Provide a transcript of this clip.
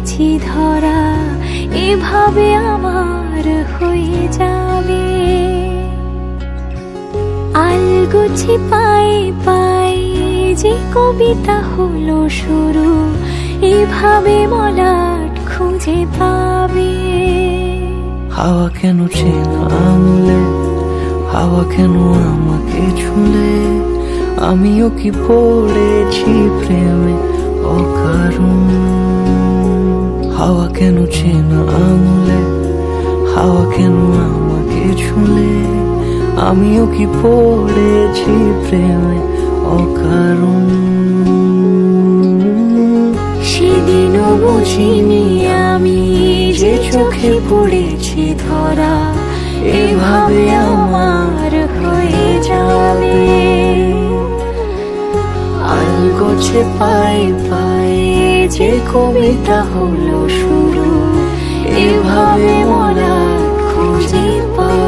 পড়েছি ধরা, এভাবে আমার হয়ে যাবে। আলগোছি পায়ে পায়ে যে কবিতা হলো শুরু, এভাবে মলাট খুঁজে পাবে। হাওয়া কেন চেনা আঙুলে, হাওয়া কেন আমাকে ছুলে, আমিও কি পড়েছি প্রেমে অকারণ। হাওয়া কেন চেনা আঙুলে, হাওয়া কেন আমাকে ছুলে, আমিও কি পড়েছি প্রেমে অকারণ। সেদিনও বুঝিনি আমি যে চোখে পড়েছি ধরা, এভাবে আমার হয়ে যাবে। আলগোছে পায়ে পায়ে যে কবিতা হলো শুরু, এভাবে মলাট খুঁজে পাবে।